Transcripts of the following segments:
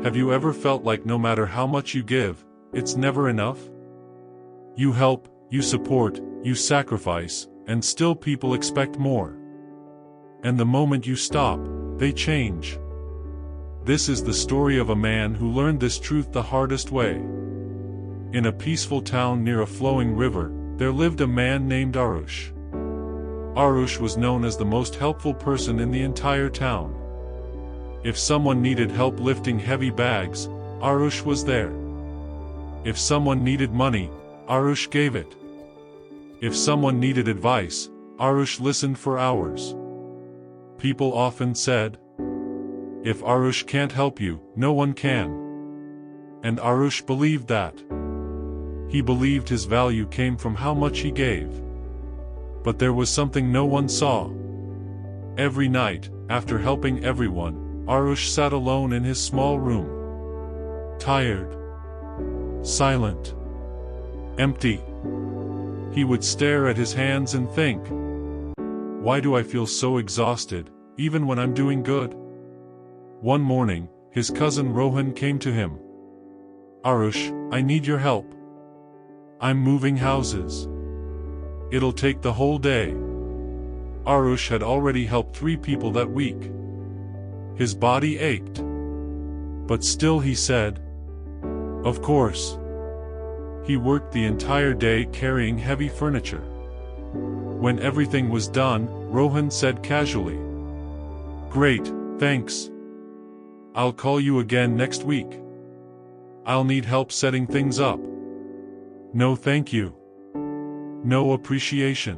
Have you ever felt like no matter how much you give, it's never enough? You help, you support, you sacrifice, and still people expect more. And the moment you stop, they change. This is the story of a man who learned this truth the hardest way. In a peaceful town near a flowing river, there lived a man named Arush. Arush was known as the most helpful person in the entire town. If someone needed help lifting heavy bags, Arush was there. If someone needed money, Arush gave it. If someone needed advice, Arush listened for hours. People often said, "If Arush can't help you, no one can." And Arush believed that. He believed his value came from how much he gave. But there was something no one saw. Every night, after helping everyone, Arush sat alone in his small room. Tired. Silent. Empty. He would stare at his hands and think, "Why do I feel so exhausted, even when I'm doing good?" One morning, his cousin Rohan came to him. "Arush, I need your help. I'm moving houses. It'll take the whole day." Arush had already helped 3 people that week. His body ached. But still he said, "Of course." He worked the entire day carrying heavy furniture. When everything was done, Rohan said casually, "Great, thanks. I'll call you again next week. I'll need help setting things up." "No thank you. No appreciation.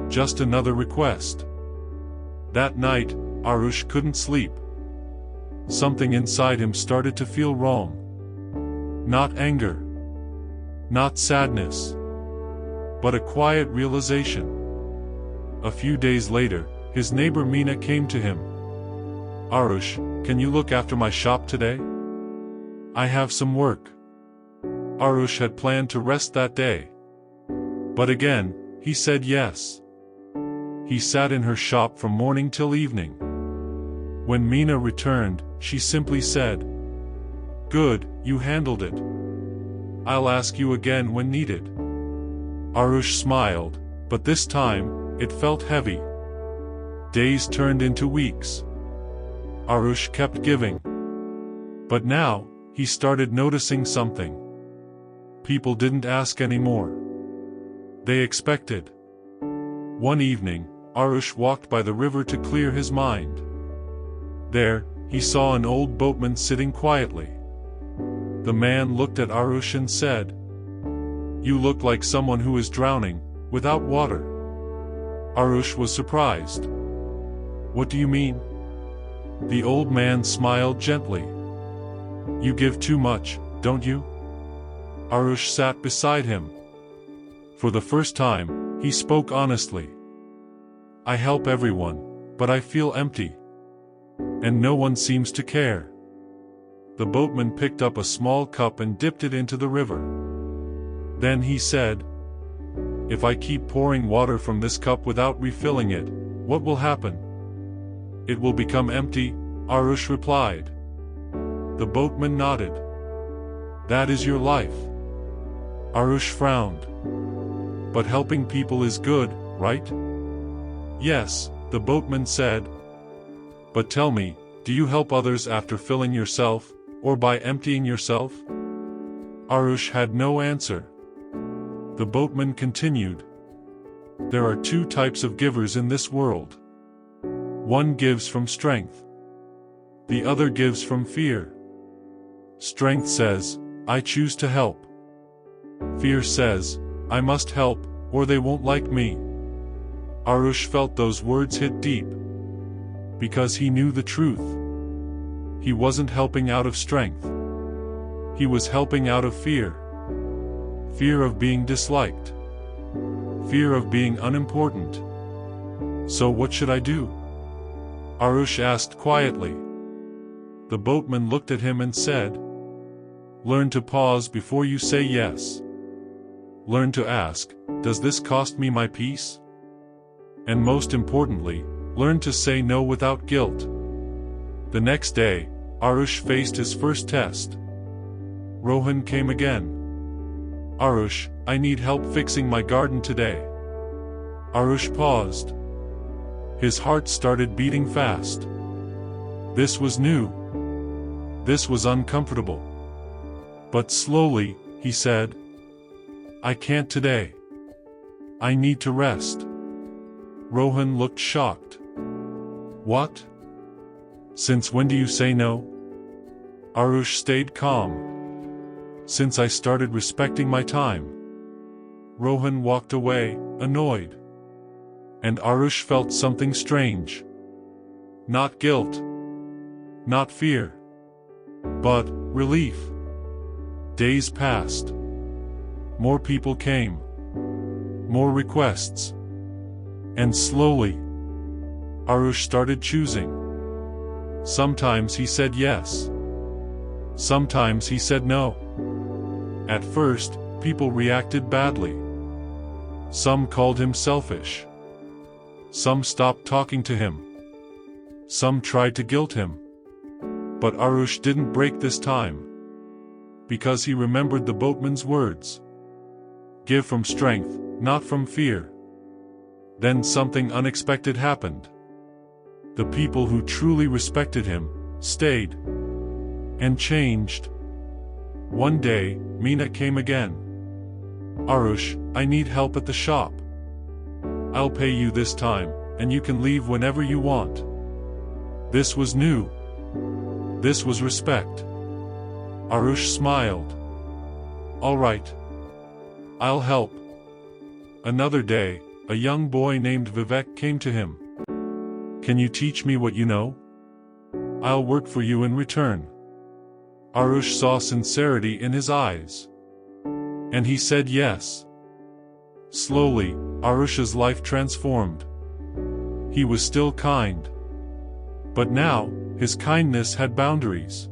Just another request." That night, Arush couldn't sleep. Something inside him started to feel wrong. Not anger. Not sadness. But a quiet realization. A few days later, his neighbor Meena came to him. "Arush, can you look after my shop today? I have some work." Arush had planned to rest that day. But again, he said yes. He sat in her shop from morning till evening. When Meena returned, she simply said, "Good, you handled it. I'll ask you again when needed." Arush smiled, but this time, it felt heavy. Days turned into weeks. Arush kept giving. But now, he started noticing something. People didn't ask anymore. They expected. One evening, Arush walked by the river to clear his mind. There, he saw an old boatman sitting quietly. The man looked at Arush and said, "You look like someone who is drowning, without water." Arush was surprised. "What do you mean?" The old man smiled gently. "You give too much, don't you?" Arush sat beside him. For the first time, he spoke honestly. "I help everyone, but I feel empty. And no one seems to care." The boatman picked up a small cup and dipped it into the river. Then he said, "If I keep pouring water from this cup without refilling it, what will happen?" "It will become empty," Arush replied. The boatman nodded. "That is your life." Arush frowned. "But helping people is good, right?" "Yes," the boatman said. "But tell me, do you help others after filling yourself, or by emptying yourself?" Arush had no answer. The boatman continued. "There are 2 types of givers in this world. One gives from strength. The other gives from fear. Strength says, I choose to help. Fear says, I must help, or they won't like me." Arush felt those words hit deep. Because he knew the truth. He wasn't helping out of strength. He was helping out of fear. Fear of being disliked. Fear of being unimportant. "So what should I do?" Arush asked quietly. The boatman looked at him and said, "Learn to pause before you say yes. Learn to ask, does this cost me my peace? And most importantly, learn to say no without guilt." The next day, Arush faced his first test. Rohan came again. Arush, I need help fixing my garden today. Arush paused. His heart started beating fast. This was new. This was uncomfortable. But slowly, he said, I can't today. I need to rest. Rohan looked shocked. What? Since when do you say no? Arush stayed calm. Since I started respecting my time. Rohan walked away, annoyed. And Arush felt something strange. Not guilt. Not fear. But relief. Days passed. More people came. More requests. And slowly, Arush started choosing. Sometimes he said yes. Sometimes he said no. At first, people reacted badly. Some called him selfish. Some stopped talking to him. Some tried to guilt him. But Arush didn't break this time. Because he remembered the boatman's words. Give from strength, not from fear. Then something unexpected happened. The people who truly respected him, stayed. And changed. One day, Meena came again. Arush, I need help at the shop. I'll pay you this time, and you can leave whenever you want. This was new. This was respect. Arush smiled. All right. I'll help. Another day, a young boy named Vivek came to him. Can you teach me what you know? I'll work for you in return. Arush saw sincerity in his eyes. And he said yes. Slowly, Arush's life transformed. He was still kind. But now, his kindness had boundaries.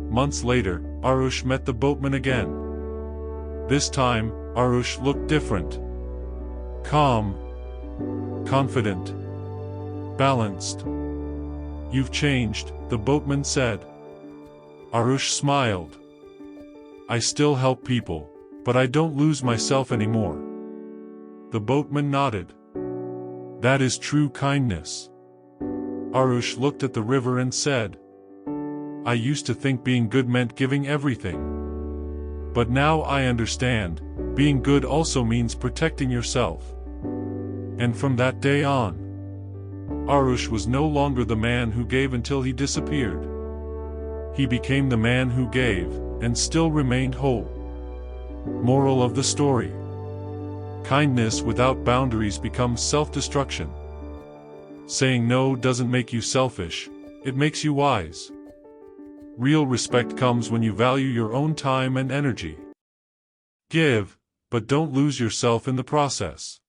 Months later, Arush met the boatman again. This time, Arush looked different. Calm. Confident. Balanced. You've changed, the boatman said. Arush smiled. I still help people, but I don't lose myself anymore. The boatman nodded. That is true kindness. Arush looked at the river and said, I used to think being good meant giving everything. But now I understand, being good also means protecting yourself. And from that day on, Arush was no longer the man who gave until he disappeared. He became the man who gave, and still remained whole. Moral of the story. Kindness without boundaries becomes self-destruction. Saying no doesn't make you selfish, it makes you wise. Real respect comes when you value your own time and energy. Give, but don't lose yourself in the process.